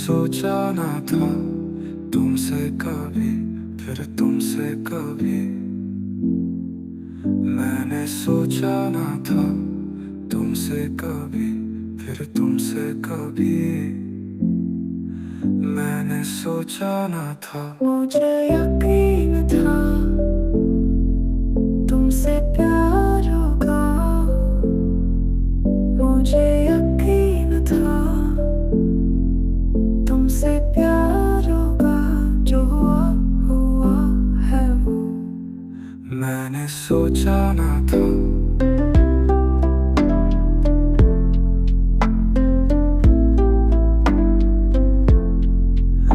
सोचा ना था तुमसे कभी, फिर तुमसे कभी। मैंने सोचा ना था तुमसे कभी, फिर तुमसे कभी। मैंने सोचा ना था। मुझे यकीन था तुमसे प्यार होगा। मुझे यकीन था तुमसे प्यार होगा। जो हुआ हुआ है वो। मैंने सोचा ना था।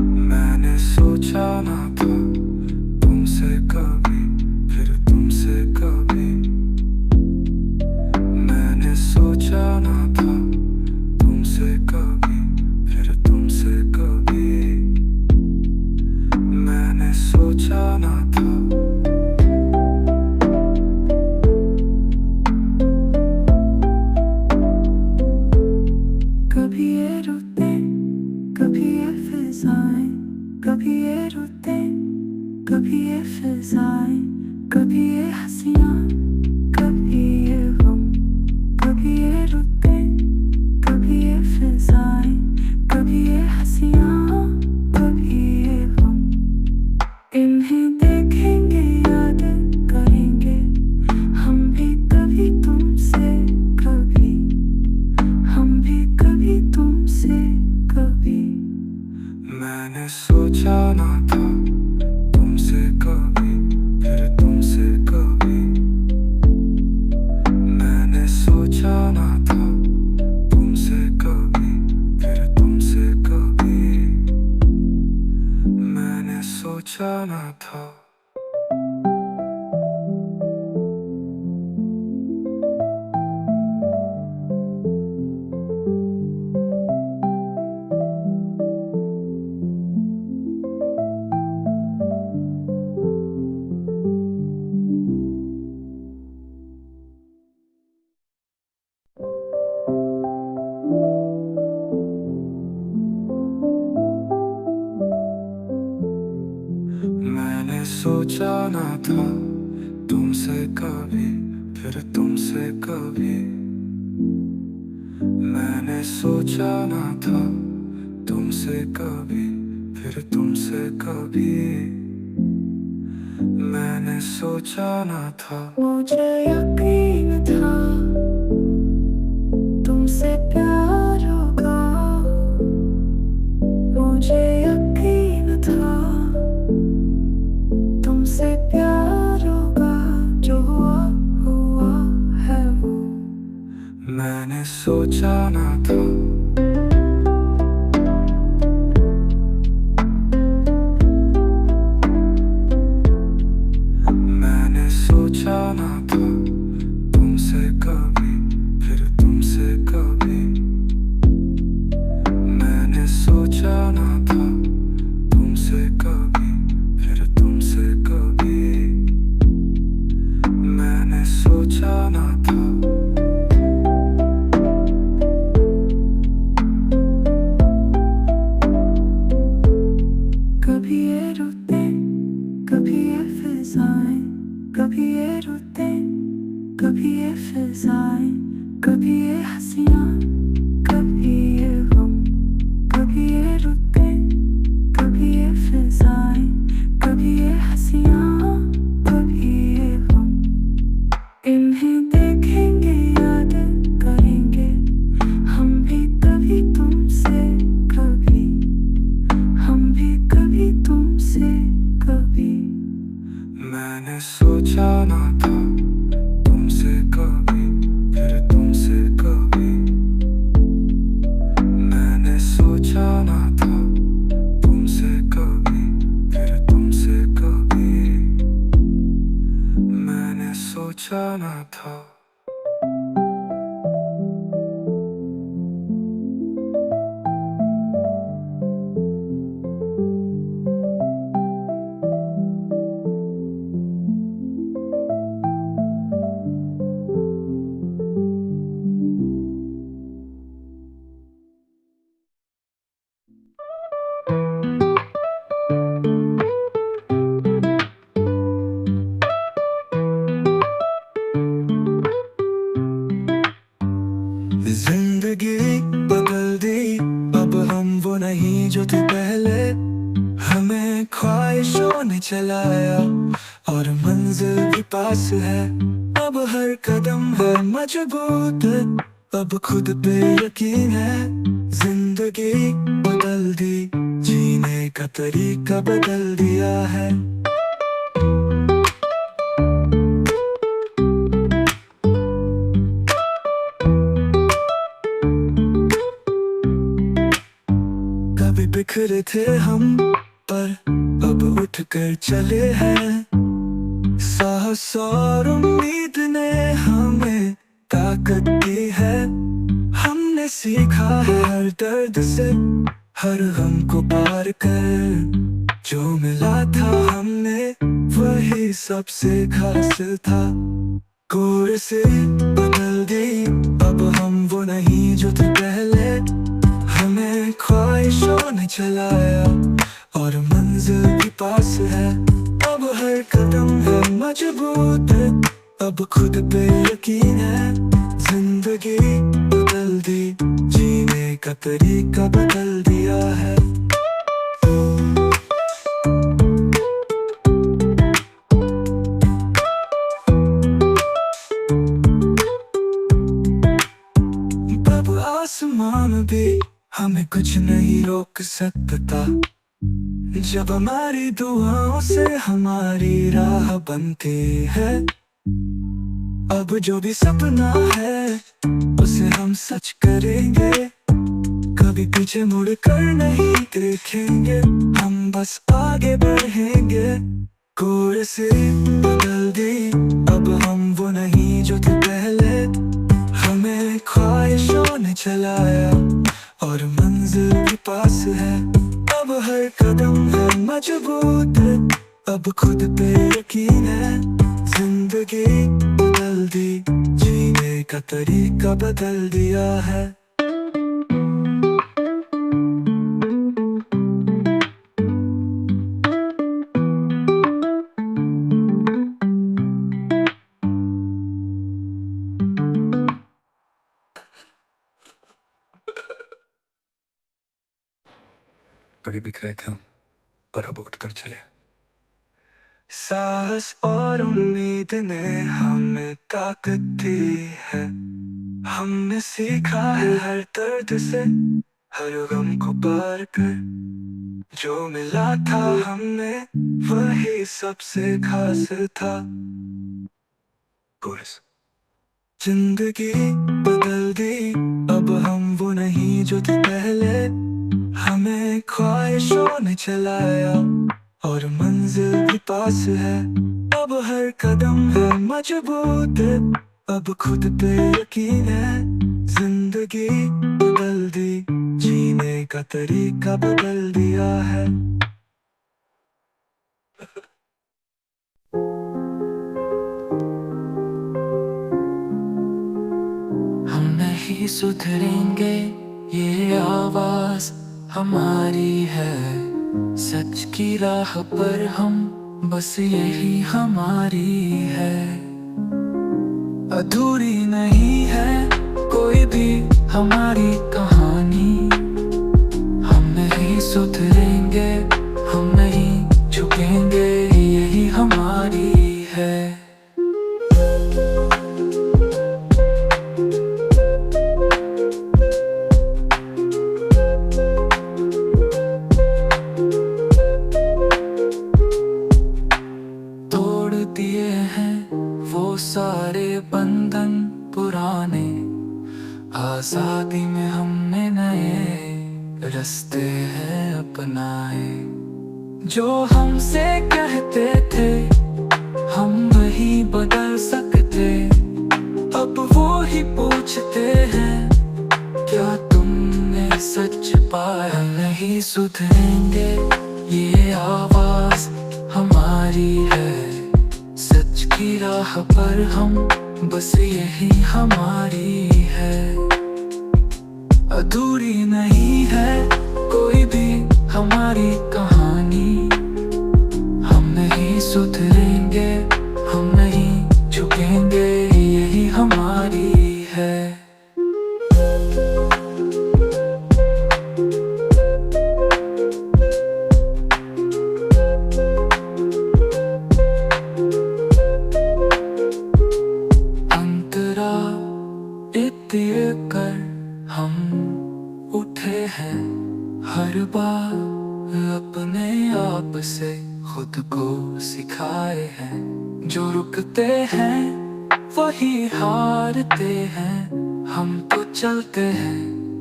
मैंने सोचा ना था तुमसे कभी, फिर तुमसे कभी। मैंने सोचा ना था तुमसे कभी, फिर तुमसे कभी। मैंने सोचा ना था। कभी ये रुते, कभी ये फिजाएं, कभी ये रुते, कभी ये फिजाएं, कभी ये हंसियां, कभी ये गम। कभी ये रुते, कभी ये फिजाएं, कभी ये हंसियां, कभी ये गम। इन्हें देखेंगे, याद करेंगे हम भी कभी तुमसे कभी। हम भी कभी तुमसे कभी। मैंने सोचा ना था तुमसे कभी, फिर तुमसे कभी। मैंने सोचा ना था तुमसे कभी, फिर तुमसे कभी। मैंने सोचा ना था। मैंने सोचा ना था तुमसे कभी, फिर तुमसे कभी। मैंने सोचा ना था तुमसे कभी, फिर तुमसे कभी। मैंने सोचा ना था। मुझे यकीन था तुमसे प्यार होगा। मुझे यकीन था तुमसे प्यार होगा। जो हुआ हुआ है वो। मैंने सोचा ना था। मैंने सोचा ना था तुमसे कभी, फिर तुमसे कभी। मैंने सोचा ना था तुमसे कभी, फिर तुमसे कभी। मैंने सोचा ना था। कभी ये रुते, कभी ये फिजाएं, कभी ये रुते, कभी ये फिजाएं, कभी ये हंसियां, कभी ये गम। कभी ये रुते, कभी ये फिजाएं, कभी ये हंसियां, कभी ये गम। इन्हें देखेंगे, याद करेंगे हम भी कभी तुमसे कभी। हम भी कभी तुमसे कभी। मैंने सोचा ना था तुमसे कभी, फिर तुमसे कभी। मैंने सोचा ना था तुमसे कभी, फिर तुमसे कभी। मैंने सोचा ना था। चलाया और मंजिल भी पास है। अब हर कदम है मजबूत, अब खुद पे यकीन है। जिंदगी बदल दी, जीने का तरीका बदल दिया है। कभी बिखरे थे हम पर अब उठकर चले हैं। साहस और उम्मीद ने हमें ताकत दी है। हमने सीखा है हर दर्द से, हर गम को पार कर। जो मिला था हमने वही सबसे खास था। कोर से बदल दी, अब हम वो नहीं जो थे पहले। हमें ख्वाहिशों ने चलाया और मंजिल भी पास है। अब हर कदम है मजबूत, अब खुद पे यकीन है। जिंदगी बदल दी, जीने का तरीका बदल दिया है। अब आसमान भी हमें कुछ नहीं रोक सकता। जब हमारी दुआओं से हमारी राह बनती है। अब जो भी सपना है उसे हम सच करेंगे। कभी पीछे मुड़ कर नहीं देखेंगे, हम बस आगे बढ़ेंगे। कोर से बदल दी, अब हम वो नहीं जो थे पहले। हमें ख्वाहिशों ने चलाया और मंजिल भी पास है। अब हर कदम है मजबूत, अब खुद पे यकीन है। जिंदगी बदल दी, जीने का तरीका बदल दिया है। कभी बिखरे थे हम पर अब उठकर चले। साहस और उम्मीद ने हमें ताकत दी है। हमने सीखा है हर दर्द से, हर गम को पार कर। जो मिला था हमने वही सबसे खास था। कोरस। जिंदगी बदल दी, अब हम वो नहीं जो थे पहले। हमें ख्वाहिशों ने चलाया और मंजिल भी पास है। अब हर कदम है मजबूत, अब खुद पे यकीन है। जिंदगी बदल दी, जीने का तरीका बदल दिया है। हम नहीं सुधरेंगे, ये आवाज हमारी है। सच की राह पर हम, बस यही हमारी है। अधूरी नहीं है कोई भी हमारी कहानी। हम नहीं सुधरेंगे, हम नहीं झुकेंगे, यही हमारी है। दिए हैं वो सारे बंधन पुराने। आजादी में हमने नए रास्ते हैं अपनाए। जो हमसे कहते थे हम वही बदल सकते, अब वो ही पूछते हैं क्या तुमने सच पाया। नहीं सुधरेंगे, ये आवाज हमारी है। सच की राह पर हम, बस यही हमारी है। अधूरी नहीं है कोई भी हमारी कहानी। हम नहीं सुधरेंगे, हम नहीं झुकेंगे, यही हमारी है। जीतते हैं वही हारते हैं, हम तो चलते हैं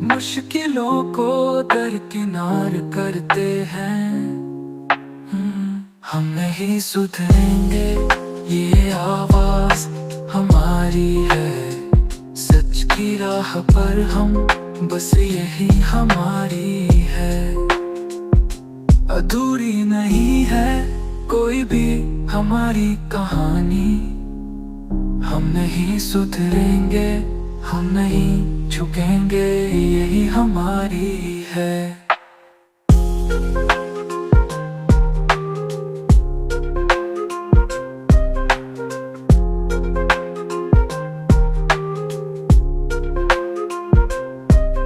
मुश्किलों को दरकिनार करते हैं। हम नहीं सुधरेंगे, ये आवाज हमारी है, सच की राह पर हम बस यही हमारी है। अधूरी नहीं है कोई भी हमारी कहानी, हम नहीं सुधरेंगे, हम नहीं झुकेंगे, यही हमारी है।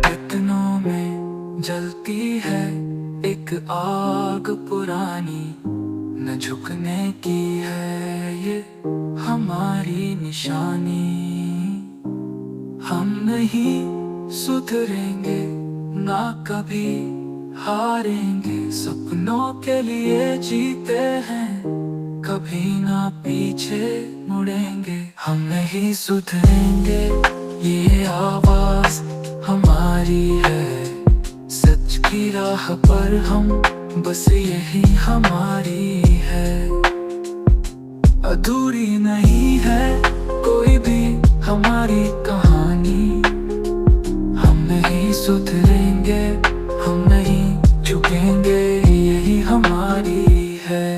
कितनों में जलती है एक आग पुरानी, न झुकने की है ये हमारी निशानी। हम नहीं सुधरेंगे ना कभी हारेंगे, सपनों के लिए जीते हैं कभी ना पीछे मुड़ेंगे। हम नहीं सुधरेंगे, ये आवाज हमारी है, सच की राह पर हम बस यही हमारी है। अधूरी नहीं है कोई भी हमारी कहानी, हम नहीं सुधरेंगे, हम नहीं झुकेंगे, यही हमारी है।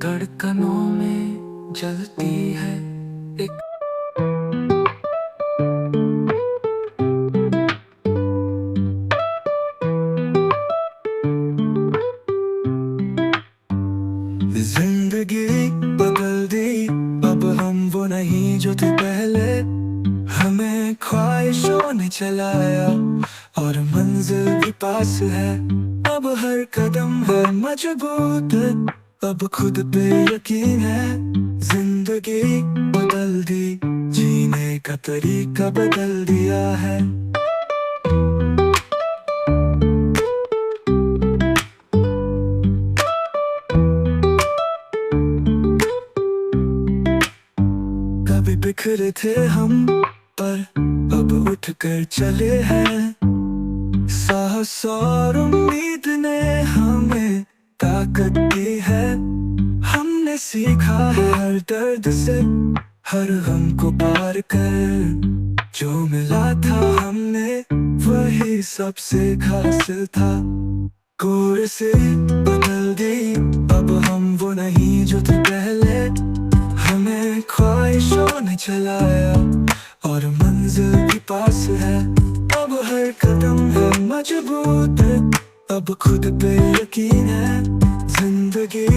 धड़कनों में जलती है एक जिंदगी बदल दी, अब हम वो नहीं जो थे पहले। हमें ख्वाहिशों ने चलाया और मंजिल भी पास है। अब हर कदम है मजबूत, अब खुद पे यकीन है। जिंदगी बदल दी, जीने का तरीका बदल दिया है। कभी बिखरे थे हम पर अब उठ कर चले हैं। साहस और उम्मीद ने हमें ताकत दी है। हमने सीखा है हर दर्द से, हर गम को पार कर। जो मिला था हमने वही सबसे खास था। कोर से बदल दी, अब हम वो नहीं जो थे पहले। हमें ख्वाहिशों ने चलाया और मंजिल भी पास है। अब हर कदम है मजबूत, अब खुद पे यकीन है। जिंदगी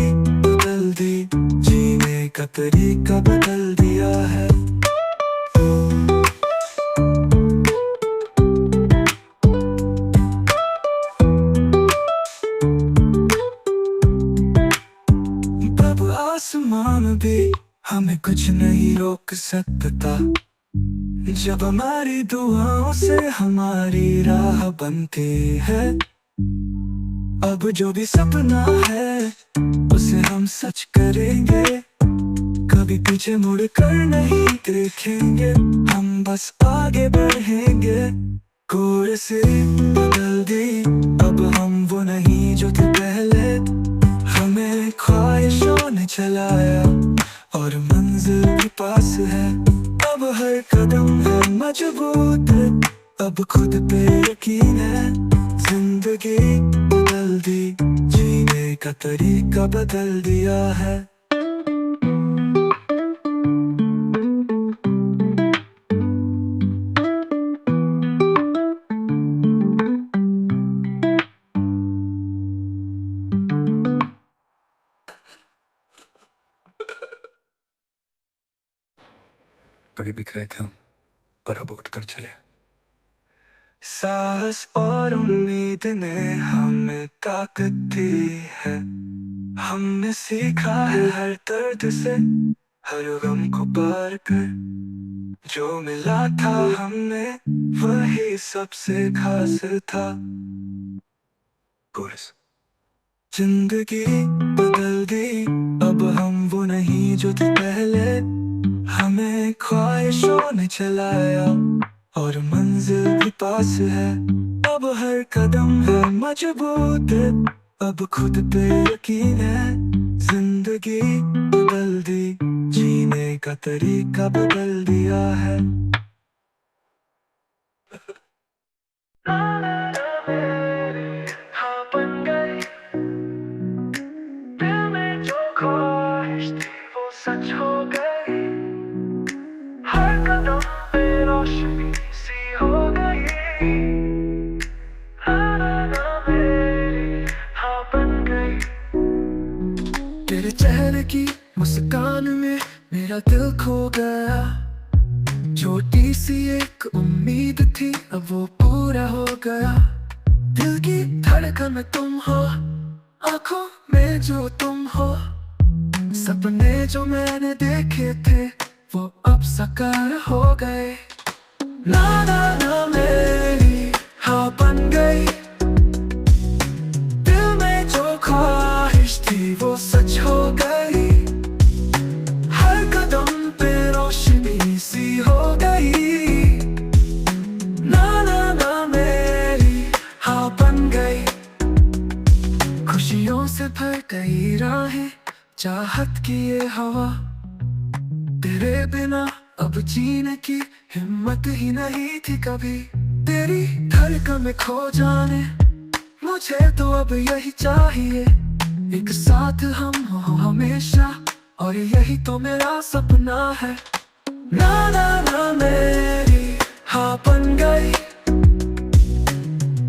बदल दी, जीने का तरीका बदल दिया है। अब आसमान भी हमें कुछ नहीं रोक सकता, जब हमारी दुआओं से हमारी राह बनती है। अब जो भी सपना है उसे हम सच करेंगे, कभी पीछे मुड़ कर नहीं देखेंगे, हम बस आगे बढ़ेंगे। कोर से बदल दी, अब हम वो नहीं जो थे पहले। हमें ख्वाहिशों ने चलाया और मंजिल भी पास है। अब हर कदम है मजबूत, अब खुद पे यकीन है। जिंदगी बदल दी, जीने का तरीका बदल दिया है। कभी बिखरे थे हम पर अब उठ कर चले। साहस और उम्मीद ने हमें ताकत दी है। हमने सीखा है हर दर्द से, हर गम को पार कर जो मिला था हमें वही सबसे खास था। कोरस। जिंदगी बदल दी, अब हम वो नहीं जो थे पहले। हमें ख्वाहिशों ने चलाया और मंजिल भी पास है। अब हर कदम है मजबूत, अब खुद पे यकीन है। जिंदगी बदल दी, जीने का तरीका बदल दिया है। हाँ बन गई, दिल में जो ख्वाहिश थी वो सच हो गई। हर कदम पे रोशनी सी हो गई। मेरी हाँ बन गई। तेरे चेहरे की मुस्कान में मेरा दिल खो गया। छोटी सी एक उम्मीद थी अब वो पूरा हो गया। दिल की धड़कन में तुम हो, आंखों में जो तुम हो। सपने जो मैंने देखे थे वो अब साकार हो गए। ना ना ना मेरी हाँ बन गई, दिल में जो ख्वाहिश थी वो सच हो गई। हर कदम पे रोशनी सी हो गई। ना ना ना मेरी हाँ बन गई। खुशियों से भर गई राहें, चाहत की ये हवा। तेरे बिना अब जीने की हिम्मत ही नहीं थी कभी। तेरी धड़कन में खो जाने मुझे तो अब यही चाहिए। एक साथ हम हो हमेशा और यही तो मेरा सपना है। ना ना ना मेरी हाँ बन गई,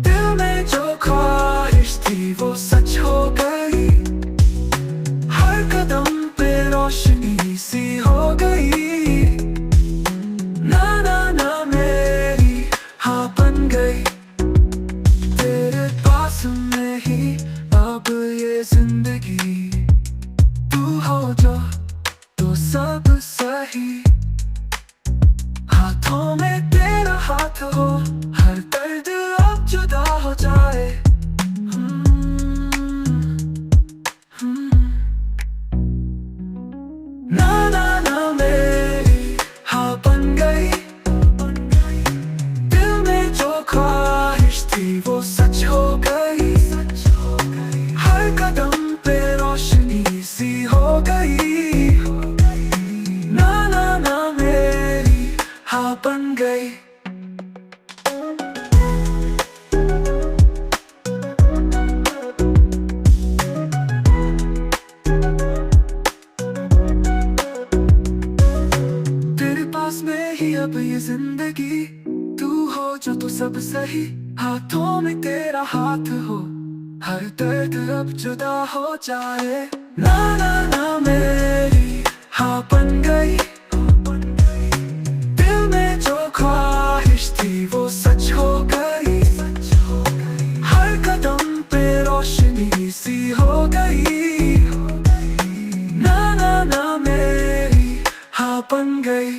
दिल में जो ख्वाहिश थी वो सच हो गई। हर कदम पे रोशनी सी हो गई। ना ना ना मेरी हाँ बन गई। तेरे पास में ही अब ये जिंदगी, तू हो जो तो सब सही। हाथों में तेरा हाथ हो, हर दर्द अब जुदा हो जाए। ना ना ना मेरी हाँ बन गई, दिल में जो ख्वाहिश थी वो सच हो गई। हर कदम पे रोशनी सी हो गई। ना ना ना मेरी हाँ बन गई। तेरे पास में ही अब ये जिंदगी, तू हो जो तू सब सही। हाथों में तेरा हाथ हो, हर दर्द अब जुदा हो जाए। ना ना ना मेरी हाँ बन गई, दिल में जो ख्वाहिश थी वो सच हो गई। हर कदम पे रोशनी सी हो गई। ना ना ना मेरी हाँ बन गई।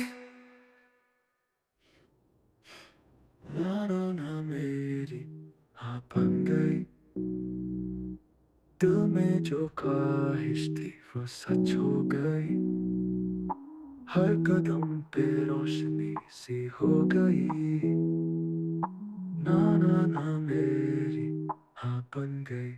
ना ना ना मेरी हाँ बन गई, दिल में जो ख्वाहिश थी वो सच हो गई। हर कदम पे रोशनी सी हो गई। ना ना ना मेरी हाँ बन गई।